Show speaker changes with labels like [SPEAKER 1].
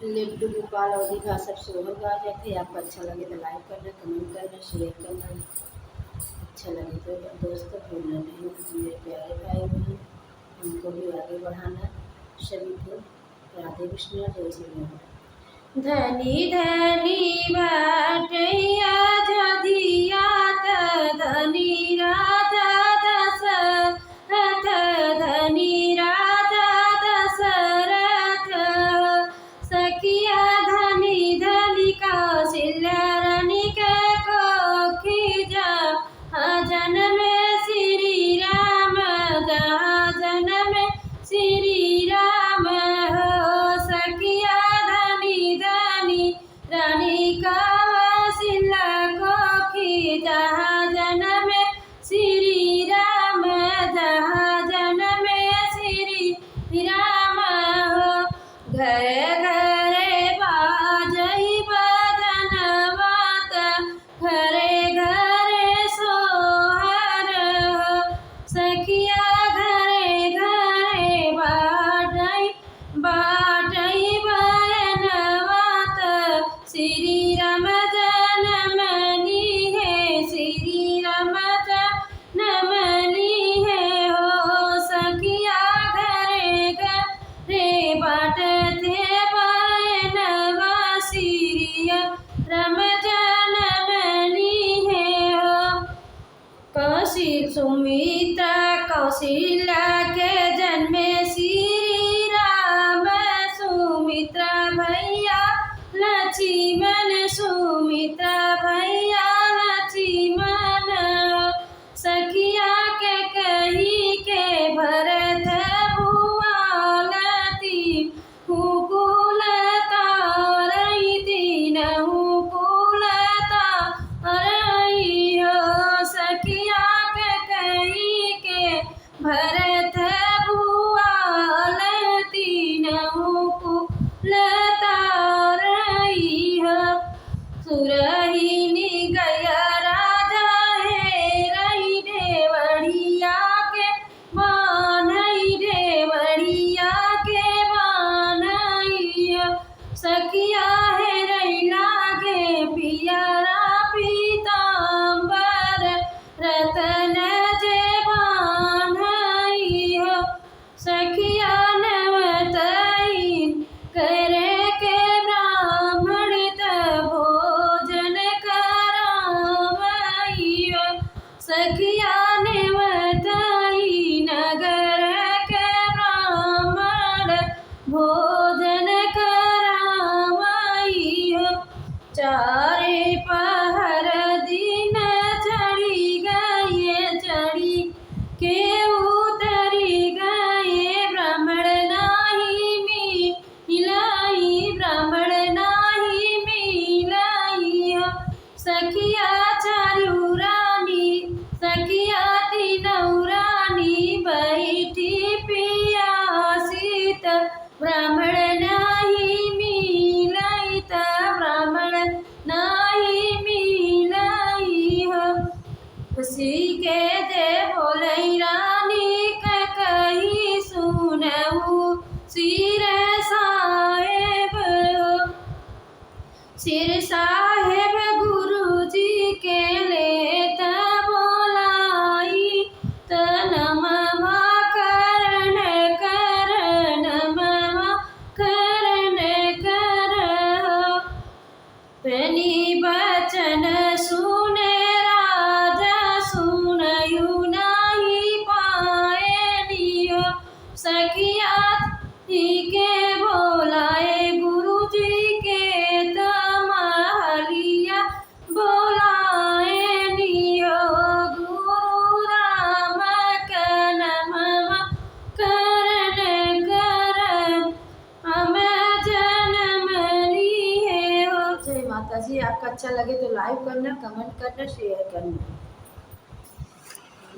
[SPEAKER 1] लड्डू गोपाल अवधि का सब सोहर गा जाते। आपको अच्छा लगे तो लाइक करना, कमेंट करना, शेयर करना। अच्छा लगे तो दोस्तों भूलना नहीं। मेरे प्यारे भाई बहन, हमको भी आगे बढ़ाना। सभी को राधे कृष्ण, जय श्री राम। धनी धनी बाटैया जधिया धनी राधा दशरथ, धनी राधा दशरथ। सखिया धनी धनी कौशल्या रानी के कोखी जा जन्म श्री राम, जहाँ जन्म श्री राम हो। सखिया धनी धनी रानी कौशल्या कोखी जहाँ जन्म श्री राम, जहाँ जन्म श्री राम हो। घर घरे बाजई बजनवात, घरे घरे सोहर हो। सखिया घरे घरे बाटई बजनवात, श्री राम जनमनी है, श्री राम जनमनी है हो। सखिया घरे घरे बाटते बजनवा, श्री राम जनमनी है हो। सुमित्रा कौशल्या के जन्मे श्री राम, सुमित्रा भैया लक्ष्मण, सुमित्रा भैया लक्ष्मण। सखिया के कही के भरत भुआलती, हुकुलता रही तीनहु कुलता रही हो। सखिया के कही के भरत भुआलती, तीनहु कुलता रही हो। सुरहिनी गया राजा है रही, देवड़िया के बान्हई, देवड़िया के बान्हई हो। सखिया है रही लागे पियरा पीताम्बर, रतन जे बान्हई हो। सखिया नवतई करे के ब्राह्मण त भोजन करावई हो। सखिया नवतई नगर के ब्राह्मण भोजन करावई हो। चारे पहर दिन चढ़ी गए, चढ़ी के उतरी गए, ब्राह्मण नाही मिलाई, ब्राह्मण नाही मिलाई हो। सखिया चारू रानी, सखिया तीनों रानी बैठी पियासित, ब्राह्मण नाही मिलाई त ब्राह्मण नाही मिलाई हो। खुशी के दे बोलई रानी के कही सुनऊ सिर साहेब हो। सिर साहेब गुरु जी के लेत बोलाई, त नमवा करण कर, नमवा करण कर हो। प्रेनी बचन सुने राजा, सुनयु नहीं पाए हो। सखिया के बोलाए गुरु जी के तमहलिया बोलाए नियो। गुरु राम का नमः करण कर, हम जन्म लिए हो। जय माता जी। आपका अच्छा लगे तो लाइक करना, कमेंट करना, शेयर करना।